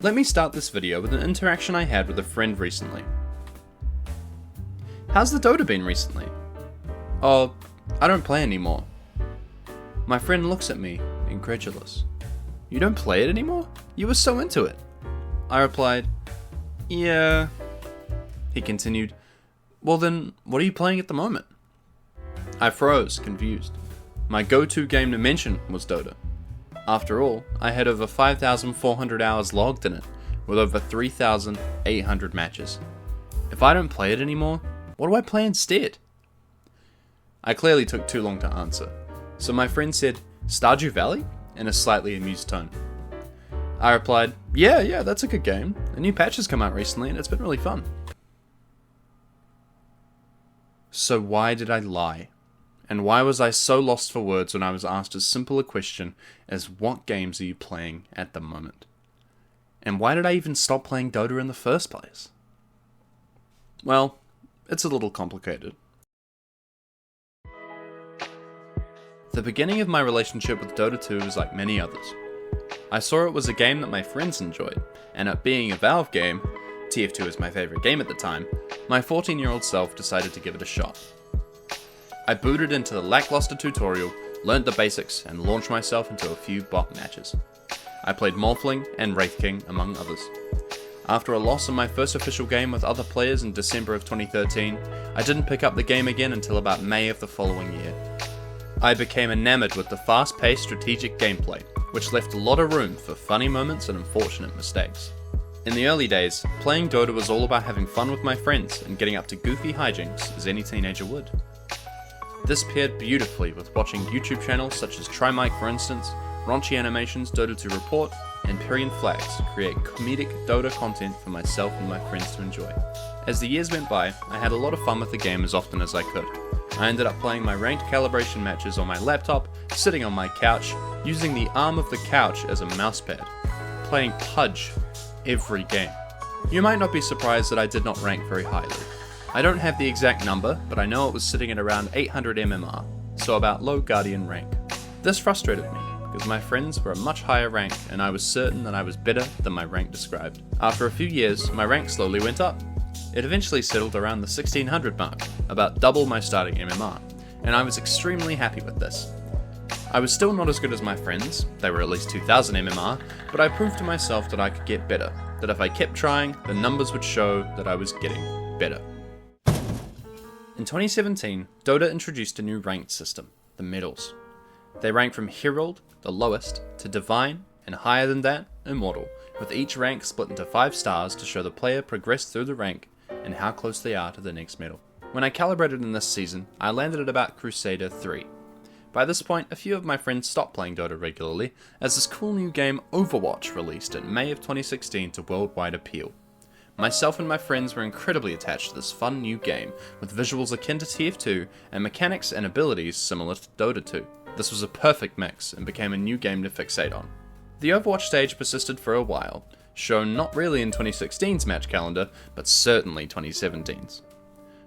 Let me start this video with an interaction I had with a friend recently. How's the Dota been recently? Oh, I don't play anymore. My friend looks at me, incredulous. You don't play it anymore? You were so into it. I replied, yeah. He continued, well then, what are you playing at the moment? I froze, confused. My go-to game to mention was Dota. After all, I had over 5,400 hours logged in it, with over 3,800 matches. If I don't play it anymore, what do I play instead? I clearly took too long to answer, so my friend said, Stardew Valley? In a slightly amused tone. I replied, yeah, that's a good game. A new patch has come out recently and it's been really fun. So why did I lie? And why was I so lost for words when I was asked as simple a question as what games are you playing at the moment? And why did I even stop playing Dota in the first place? Well, it's a little complicated. The beginning of my relationship with Dota 2 was like many others. I saw it was a game that my friends enjoyed, and it being a Valve game, TF2 is my favourite game at the time, my 14-year-old self decided to give it a shot. I booted into the lackluster tutorial, learnt the basics, and launched myself into a few bot matches. I played Morphling and Wraith King, among others. After a loss in my first official game with other players in December of 2013, I didn't pick up the game again until about May of the following year. I became enamored with the fast-paced strategic gameplay, which left a lot of room for funny moments and unfortunate mistakes. In the early days, playing Dota was all about having fun with my friends and getting up to goofy hijinks as any teenager would. This paired beautifully with watching YouTube channels such as TryMike for instance, Raunchy Animations Dota 2 Report, and Pyrian Flags to create comedic Dota content for myself and my friends to enjoy. As the years went by, I had a lot of fun with the game as often as I could. I ended up playing my ranked calibration matches on my laptop, sitting on my couch, using the arm of the couch as a mousepad, playing Pudge every game. You might not be surprised that I did not rank very highly. I don't have the exact number, but I know it was sitting at around 800 MMR, so about low Guardian rank. This frustrated me, because my friends were a much higher rank and I was certain that I was better than my rank described. After a few years, my rank slowly went up. It eventually settled around the 1600 mark, about double my starting MMR, and I was extremely happy with this. I was still not as good as my friends, they were at least 2000 MMR, but I proved to myself that I could get better, that if I kept trying, the numbers would show that I was getting better. In 2017, Dota introduced a new ranked system, the medals. They rank from Herald, the lowest, to Divine, and higher than that, Immortal, with each rank split into 5 stars to show the player progressed through the rank and how close they are to the next medal. When I calibrated in this season, I landed at about Crusader 3. By this point, a few of my friends stopped playing Dota regularly, as this cool new game Overwatch released in May of 2016 to worldwide appeal. Myself and my friends were incredibly attached to this fun new game, with visuals akin to TF2 and mechanics and abilities similar to Dota 2. This was a perfect mix and became a new game to fixate on. The Overwatch stage persisted for a while, shown not really in 2016's match calendar, but certainly 2017's.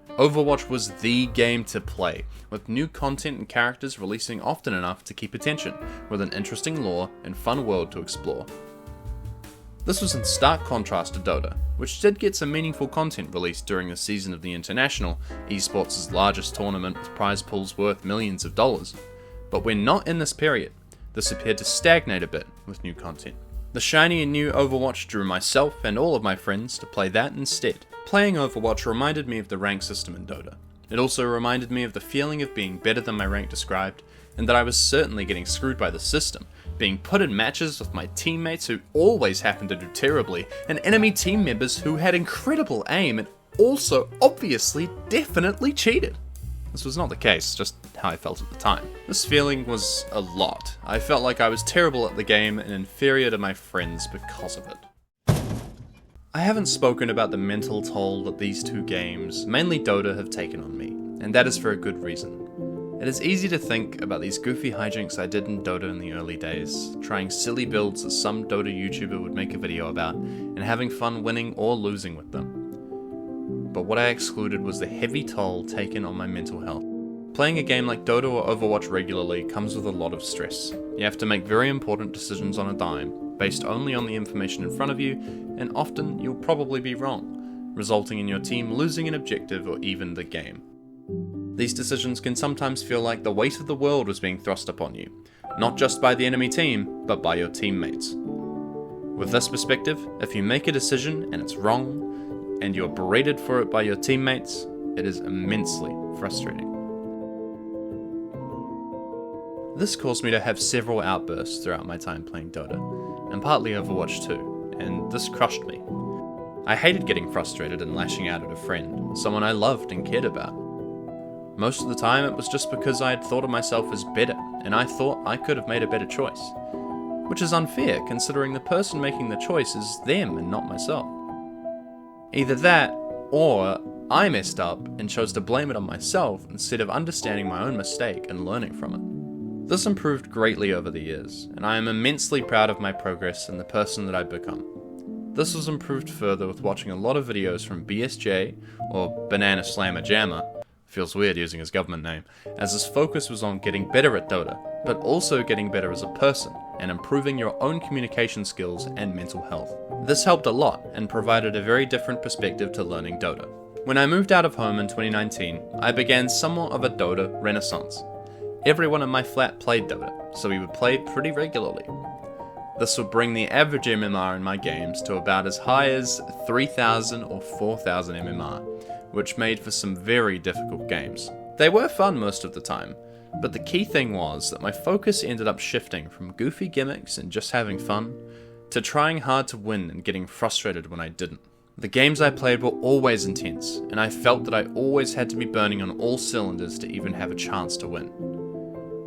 Overwatch was the game to play, with new content and characters releasing often enough to keep attention, with an interesting lore and fun world to explore. This was in stark contrast to Dota, which did get some meaningful content released during the season of the International, esports' largest tournament with prize pools worth millions of dollars. But when not in this period, this appeared to stagnate a bit with new content. The shiny and new Overwatch drew myself and all of my friends to play that instead. Playing Overwatch reminded me of the rank system in Dota. It also reminded me of the feeling of being better than my rank described, and that I was certainly getting screwed by the system, being put in matches with my teammates who always happened to do terribly, and enemy team members who had incredible aim and also obviously definitely cheated. This was not the case, just how I felt at the time. This feeling was a lot. I felt like I was terrible at the game and inferior to my friends because of it. I haven't spoken about the mental toll that these two games, mainly Dota, have taken on me, and that is for a good reason. It is easy to think about these goofy hijinks I did in Dota in the early days, trying silly builds that some Dota YouTuber would make a video about, and having fun winning or losing with them. But what I excluded was the heavy toll taken on my mental health. Playing a game like Dota or Overwatch regularly comes with a lot of stress. You have to make very important decisions on a dime, based only on the information in front of you, and often you'll probably be wrong, resulting in your team losing an objective or even the game. These decisions can sometimes feel like the weight of the world was being thrust upon you, not just by the enemy team, but by your teammates. With this perspective, if you make a decision and it's wrong, and you're berated for it by your teammates, it is immensely frustrating. This caused me to have several outbursts throughout my time playing Dota, and partly Overwatch 2, and this crushed me. I hated getting frustrated and lashing out at a friend, someone I loved and cared about. Most of the time it was just because I had thought of myself as better, and I thought I could have made a better choice. Which is unfair considering the person making the choice is them and not myself. Either that, or I messed up and chose to blame it on myself instead of understanding my own mistake and learning from it. This improved greatly over the years, and I am immensely proud of my progress and the person that I've become. This was improved further with watching a lot of videos from BSJ, or Banana Slammer Jammer, feels weird using his government name, as his focus was on getting better at Dota, but also getting better as a person, and improving your own communication skills and mental health. This helped a lot, and provided a very different perspective to learning Dota. When I moved out of home in 2019, I began somewhat of a Dota renaissance. Everyone in my flat played Dota, so we would play pretty regularly. This would bring the average MMR in my games to about as high as 3000 or 4000 MMR, which made for some very difficult games. They were fun most of the time, but the key thing was that my focus ended up shifting from goofy gimmicks and just having fun, to trying hard to win and getting frustrated when I didn't. The games I played were always intense, and I felt that I always had to be burning on all cylinders to even have a chance to win.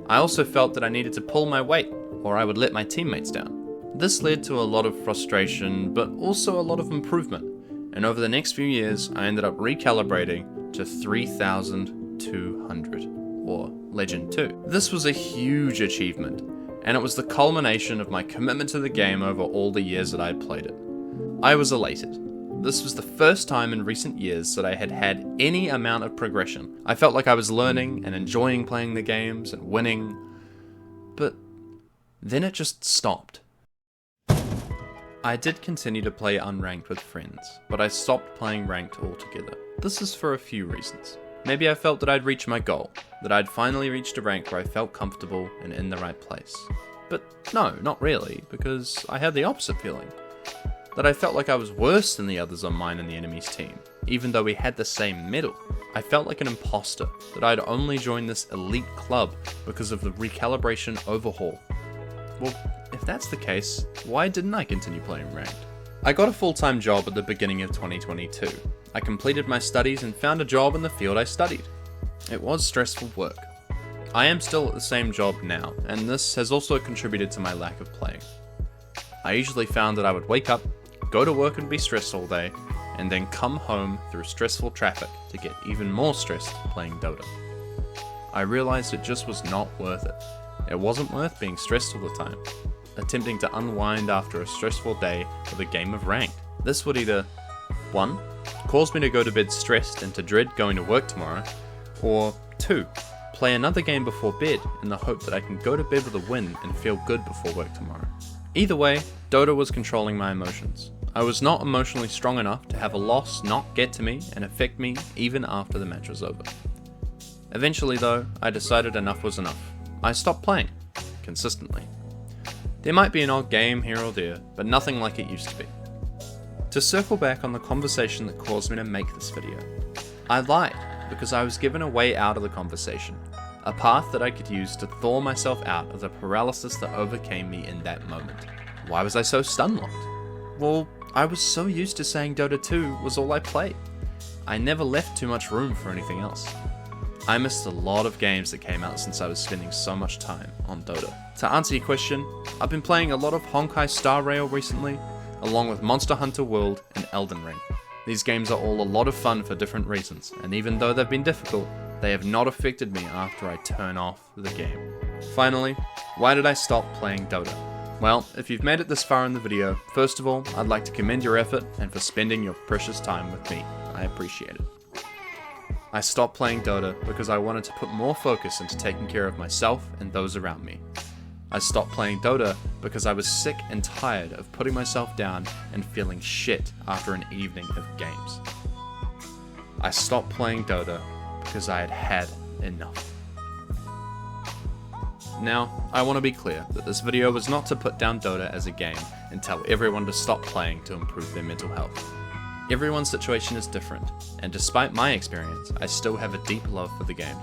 I also felt that I needed to pull my weight, or I would let my teammates down. This led to a lot of frustration, but also a lot of improvement, and over the next few years I ended up recalibrating to 3200, or Legend 2. This was a huge achievement, and it was the culmination of my commitment to the game over all the years that I had played it. I was elated. This was the first time in recent years that I had had any amount of progression. I felt like I was learning and enjoying playing the games and winning, but then it just stopped. I did continue to play unranked with friends, but I stopped playing ranked altogether. This is for a few reasons. Maybe I felt that I'd reached my goal, that I'd finally reached a rank where I felt comfortable and in the right place. But no, not really, because I had the opposite feeling. That I felt like I was worse than the others on mine and the enemy's team, even though we had the same medal. I felt like an imposter, that I'd only joined this elite club because of the recalibration overhaul. Well, if that's the case, why didn't I continue playing ranked? I got a full-time job at the beginning of 2022. I completed my studies and found a job in the field I studied. It was stressful work. I am still at the same job now, and this has also contributed to my lack of playing. I usually found that I would wake up, go to work and be stressed all day, and then come home through stressful traffic to get even more stressed playing Dota. I realized it just was not worth it. It wasn't worth being stressed all the time, attempting to unwind after a stressful day with a game of ranked. This would either 1. Cause me to go to bed stressed and to dread going to work tomorrow, or 2. Play another game before bed in the hope that I can go to bed with a win and feel good before work tomorrow. Either way, Dota was controlling my emotions. I was not emotionally strong enough to have a loss not get to me and affect me even after the match was over. Eventually though, I decided enough was enough. I stopped playing, consistently. There might be an odd game here or there, but nothing like it used to be. To circle back on the conversation that caused me to make this video, I lied because I was given a way out of the conversation, a path that I could use to thaw myself out of the paralysis that overcame me in that moment. Why was I so stun-locked? Well, I was so used to saying Dota 2 was all I played. I never left too much room for anything else. I missed a lot of games that came out since I was spending so much time on Dota. To answer your question, I've been playing a lot of Honkai Star Rail recently, along with Monster Hunter World and Elden Ring. These games are all a lot of fun for different reasons, and even though they've been difficult, they have not affected me after I turn off the game. Finally, why did I stop playing Dota? Well, if you've made it this far in the video, first of all, I'd like to commend your effort and for spending your precious time with me. I appreciate it. I stopped playing Dota because I wanted to put more focus into taking care of myself and those around me. I stopped playing Dota because I was sick and tired of putting myself down and feeling shit after an evening of games. I stopped playing Dota because I had had enough. Now, I want to be clear that this video was not to put down Dota as a game and tell everyone to stop playing to improve their mental health. Everyone's situation is different, and despite my experience, I still have a deep love for the game.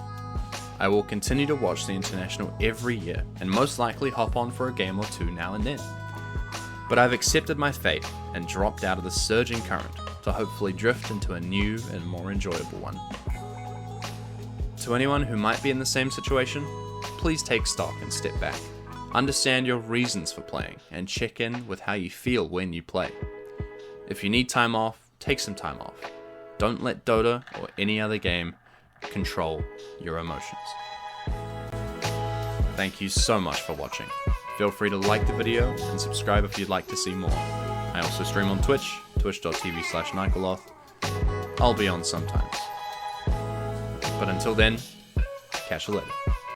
I will continue to watch the International every year, and most likely hop on for a game or two now and then. But I've accepted my fate and dropped out of the surging current to hopefully drift into a new and more enjoyable one. To anyone who might be in the same situation, please take stock and step back. Understand your reasons for playing and check in with how you feel when you play. If you need time off, take some time off. Don't let Dota or any other game control your emotions. Thank you so much for watching. Feel free to like the video and subscribe if you'd like to see more. I also stream on Twitch, twitch.tv/Nikoloth. I'll be on sometimes. But until then, catch you later.